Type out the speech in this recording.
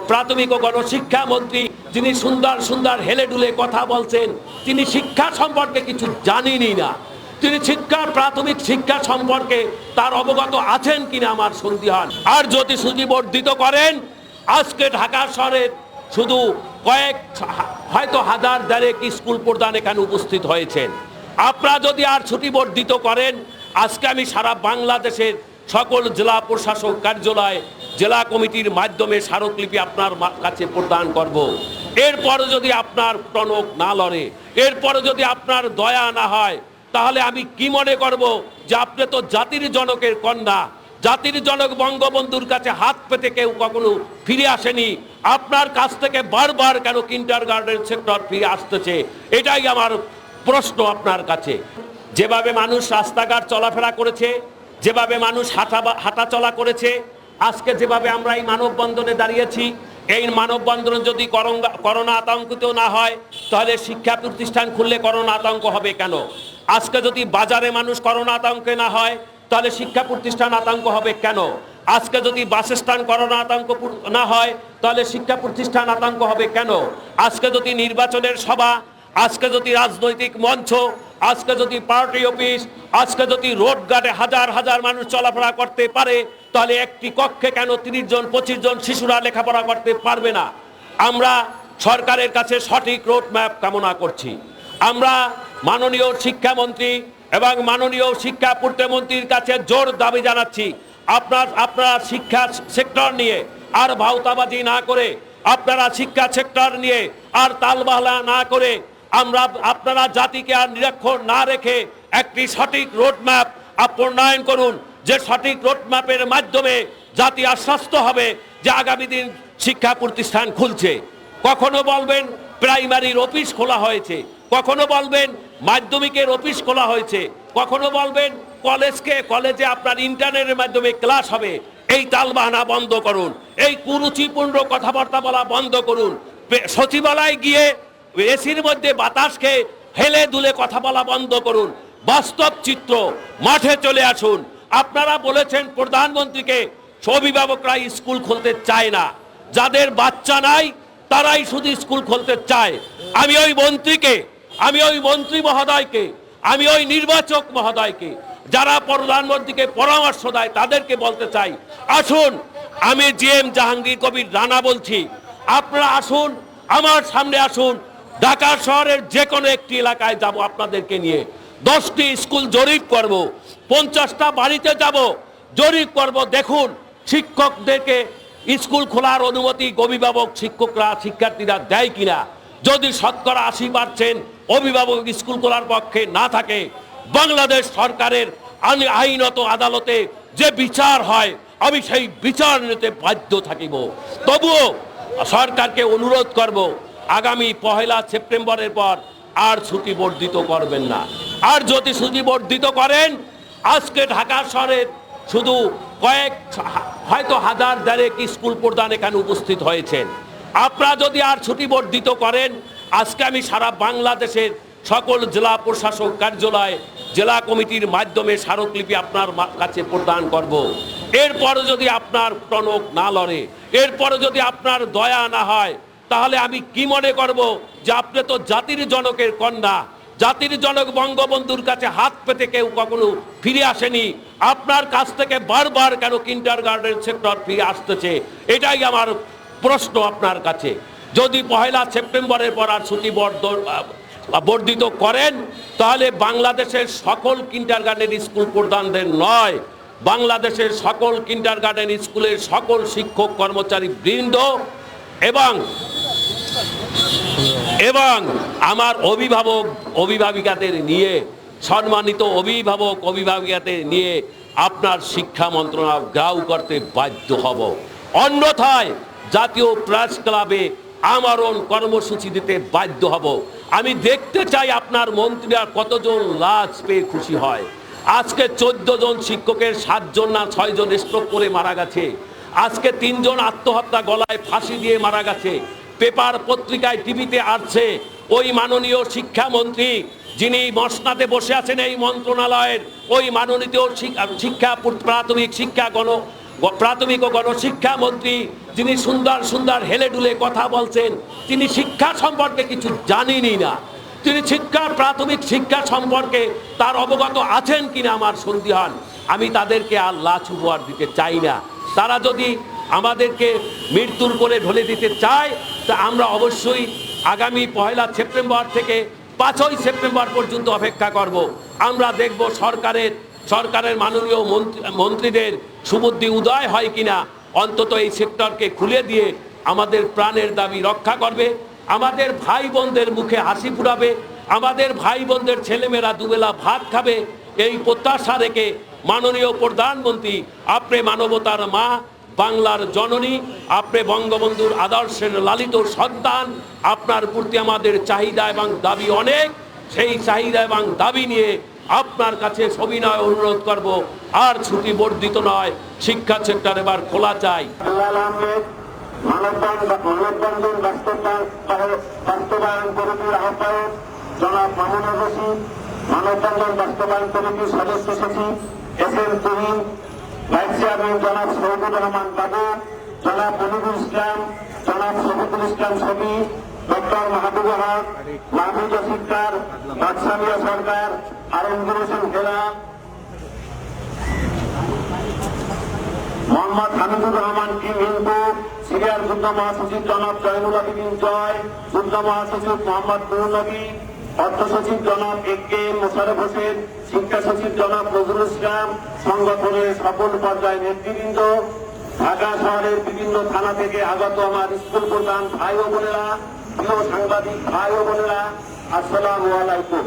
প্রাথমিক ও গণশিক্ষা মন্ত্রী, যিনি সুন্দর সুন্দর হেলেডুলে কথা বলছেন, তিনি শিক্ষা সম্পর্কে কিছু জানেনই না। তিনি প্রাথমিক শিক্ষা সম্পর্কে তার অবগত আছেন কিনা আমার সন্দেহ। আর যদি ছুটি বর্ধিত করেন, আজকে ঢাকা শহরের শুধু হয়তো হাজার দেড়েক স্কুল প্রধান এখানে উপস্থিত হয়েছেন। আপনারা যদি আর ছুটি বর্ধিত করেন, আজকে আমি সারা বাংলাদেশের সকল জেলা প্রশাসক কার্যালয়, জেলা কমিটির মাধ্যমে স্মারকলিপি আপনার কাছে প্রদান করব। এরপরে যদি আপনার টনক না লড়ে, এরপরে যদি আপনার দয়া না হয়, তাহলে আমি কি মনে করব যে আপনি তো জাতির জনকের কন্যা, জাতির জনক বঙ্গবন্ধুর কাছে হাত পেতে কেউ কখনো ফিরে আসেনি। আপনার কাছ থেকে বারবার কেন কিন্ডারগার্টেন সেক্টর ফিরে আসতেছে, এটাই আমার প্রশ্ন আপনার কাছে। যেভাবে মানুষ রাস্তাঘাট চলাফেরা করেছে, যেভাবে মানুষ হাঁটা চলা করেছে, আজকে যেভাবে আমরা এই মানববন্ধনে দাঁড়িয়েছি, এই মানববন্ধন যদি করোনা আতঙ্কিত না হয়, তাহলে শিক্ষা প্রতিষ্ঠান খুললে করোনা আতঙ্ক হবে কেন? আজকে যদি বাজারে মানুষ করোনা আতঙ্কে না হয়, তাহলে শিক্ষা প্রতিষ্ঠান আতঙ্ক হবে কেন? আজকে যদি বাস স্ট্যান্ড করোনা আতঙ্ক না হয়, তাহলে শিক্ষা প্রতিষ্ঠান আতঙ্ক হবে কেন? আজকে যদি নির্বাচনের সভা, আজকে যদি রাজনৈতিক মঞ্চ, আজকে যদি পার্টি অফিস, আজকে যদি রোড ঘাটে হাজার হাজার মানুষ চলাফেরা করতে পারে, তাহলে একটি কক্ষে কেন 30 জন 25 জন শিশুরা লেখাপড়া করতে পারবে না? আমরা সরকারের কাছে সঠিক রোড ম্যাপ কামনা করছি। আমরা মাননীয় শিক্ষামন্ত্রী এবং মাননীয় শিক্ষা প্রতিমন্ত্রীর কাছে জোর দাবি জানাচ্ছি, আপনারা শিক্ষা সেক্টর নিয়ে আর ভাওতাবাজি না করে, আপনারা শিক্ষা সেক্টর নিয়ে আর তালবাহলা না করে, আপনারা জাতিকে আর নিরক্ষর না রেখে একটি সঠিক রোডম্যাপ প্রণয়ন করুন, যে সঠিক রোডম্যাপের মাধ্যমে জাতি আশ্বস্ত হবে যে আগামী দিন শিক্ষা প্রতিষ্ঠান খুলছে। কখনো বলবেন প্রাইমারির অফিস খোলা হয়েছে, কখনো বলবেন মাধ্যমিকের অফিস খোলা হয়েছে, কখনো বলবেন কলেজে আপনার ইন্টারনেটের মাধ্যমে ক্লাস হবে। এই তালবাহানা বন্ধ করুন, এই কুরুচিপূর্ণ কথাবার্তা বলা বন্ধ করুন। সচিবালয়ে গিয়ে এসির মধ্যে বাতাস খেয়ে হেলে দুলে কথা বলা বন্ধ করুন। বাস্তব চিত্র, মাঠে চলে আসুন। আপনারা বলেছেন প্রধানমন্ত্রীকে অভিভাবকরা স্কুল খুলতে চায় না, যাদের বাচ্চা নাই তারাই শুধু স্কুল খুলতে চায়। আমি ওই মন্ত্রী মহোদয়কে, আমি ওই নির্বাচক মহোদয়কে, যারা প্রধানমন্ত্রীকে পরামর্শ দেয়, তাদেরকে বলতে চাই, আসুন, আমি জিএম জাহাঙ্গীর কবির রানা বলছি, আপনারা আসুন, আমার সামনে আসুন, ঢাকা শহরের যে কোনো একটি এলাকায় যাব আপনাদেরকে নিয়ে। 10টি স্কুল জরিপ করব, 50টা বাড়িতে যাব, জরিপ করব। দেখুন শিক্ষকদেরকে স্কুল খোলার অনুমতি অভিভাবক, শিক্ষকরা, শিক্ষার্থীরা দেয় কিনা। যদি 80% অভিভাবক স্কুল খোলার পক্ষে না থাকে, বাংলাদেশ সরকারের আইনত আদালতে যে বিচার হয়, আমি সেই বিচার নিতে বাধ্য থাকিব। তবুও সরকারকে অনুরোধ করব, আগামী 1 সেপ্টেম্বরের পর আর ছুটি বর্ধিত করবেন না। আর যদি ছুটি বর্ধিত করেন, আজকে ঢাকা শহরের শুধু হয়তো হাজার দেড়েক স্কুল প্রধান এখানে উপস্থিত হয়েছেন। আপনারা যদি আর ছুটি বর্ধিত করেন, আজকে আমি সারা বাংলাদেশের সকল জেলা প্রশাসক কার্যালয়, জেলা কমিটির মাধ্যমে স্মারকলিপি আপনার কাছে প্রদান করব। এরপরে যদি আপনার টনক না লড়ে, এরপরে যদি আপনার দয়া না হয়, তাহলে আমি কি মনে করব যে আপনি তো জাতির জনকের কন্যা, জাতির জনক বঙ্গবন্ধুর কাছে হাত পেতে কেউ কখনো ফিরে আসেনি। আপনার কাছ থেকে বারবার কেন কিন্ডারগার্টেন সেক্টর ফিরে আসতেছে, এটাই আমার প্রশ্ন আপনার কাছে। যদি 1 সেপ্টেম্বরের পর আর ছুটি বর্ধিত করেন, তাহলে বাংলাদেশের সকল কিন্ডারগার্টেন স্কুল প্রধানদের নয়, বাংলাদেশের সকল কিন্ডারগার্টেন স্কুলের সকল শিক্ষক কর্মচারী বৃন্দ এবং আমার অভিভাবিকাদের নিয়ে, সম্মানিত অভিভাবিকাদের নিয়ে আপনার শিক্ষা মন্ত্রণালয় গ্রাউ করতে বাধ্য হব। অন্যথায় জাতীয় প্রেস ক্লাবে আমরণ কর্মসূচি দিতে বাধ্য হব। আমি দেখতে চাই আপনার মন্ত্রীরা কতজন লাশ পেয়ে খুশি হয়। আজকে 14 জন শিক্ষকের 7 জন না 6 জন স্ট্রোক করে মারা গেছে। আজকে 3 জন আত্মহত্যা, গলায় ফাঁসি দিয়ে মারা গেছে। পেপার পত্রিকায় টিভিতে আসছে। ওই মাননীয় শিক্ষামন্ত্রী যিনি মসনাদে বসে আছেন এই মন্ত্রণালয়ের, ওই মাননীয় শিক্ষা প্রাথমিক শিক্ষা প্রাথমিক ও গণশিক্ষা মন্ত্রী যিনি সুন্দর সুন্দর হেলে দুলে কথা বলছেন, তিনি শিক্ষা সম্পর্কে কিছু জানেনই না। তিনি প্রাথমিক শিক্ষা সম্পর্কে তার অবগত আছেন কিনা আমার সন্দেহান। আমি তাদেরকে আর লাচ উপহার দিতে চাই না। তারা যদি আমাদেরকে মৃত্যুর কোলে ঢলে দিতে চায়, তা আমরা অবশ্যই আগামী 1 সেপ্টেম্বর থেকে 5 সেপ্টেম্বর পর্যন্ত অপেক্ষা করব। আমরা দেখব সরকারের মাননীয় মন্ত্রীদের সুবুদ্ধি উদয় হয় কিনা, অন্তত এই সেক্টরকে খুলে দিয়ে আমাদের প্রাণের দাবি রক্ষা করবে, আমাদের ভাই বোনদের মুখে হাসি ফুরাবে, আমাদের ভাই বোনদের ছেলেমেয়েরা দুবেলা ভাত খাবে। এই প্রত্যাশা রেখে মাননীয় প্রধানমন্ত্রী, আপনি মানবতার মা, বাংলার জননী, আপনি বঙ্গবন্ধুর আদর্শের লালিত সন্তান, আপনার প্রতি আমাদের চাহিদা এবং দাবি অনেক। সেই চাহিদা এবং দাবি নিয়ে আপনার কাছে সবিনয় অনুরোধ করব, আর ছুটি বর্ধিত নয়, শিক্ষা সেক্টর এবার খোলা চাই। মানববন্ধন বাস্তবায়ন কমিটির আহ্বায়ক জনাব মামুনুর রশিদ, মানববন্ধন বাস্তবায়ন কমিটির সদস্য সচিব এস.এম. তুহিন, ভাইস চেয়ারম্যান জনাব শহীদুর রহমান বাবু, জনাব মনিরুল ইসলাম, জনাব শহীদুল ইসলাম ছবি, ডক্টর মাহবুব হক, মাহমুদ সিকদার, বাদশামিয়া সরকার, আলমগীর হোসেন খেলা, মোহাম্মদ হামিদুর রহমান হিন্দু, সিরিয়ার যুদ্ধ মহাসচিব জনাব জয়নুল আবেদিন জয়, যুদ্ধ মহাসচিব মোহাম্মদ নুরুল নবী, অর্থ সচিব জনাব এ.কে মোশাররফ হোসেন, শিক্ষা সচিব জনাব নজরুল ইসলাম, সংগঠনের সকল পর্যায়ের নেতৃবৃন্দ, ঢাকা শহরের বিভিন্ন থানা থেকে আগত আমার স্কুল প্রধান ভাই ও বোনেরা, প্রিয় সাংবাদিক ভাই ও বোনেরা, আসসালামু আলাইকুম।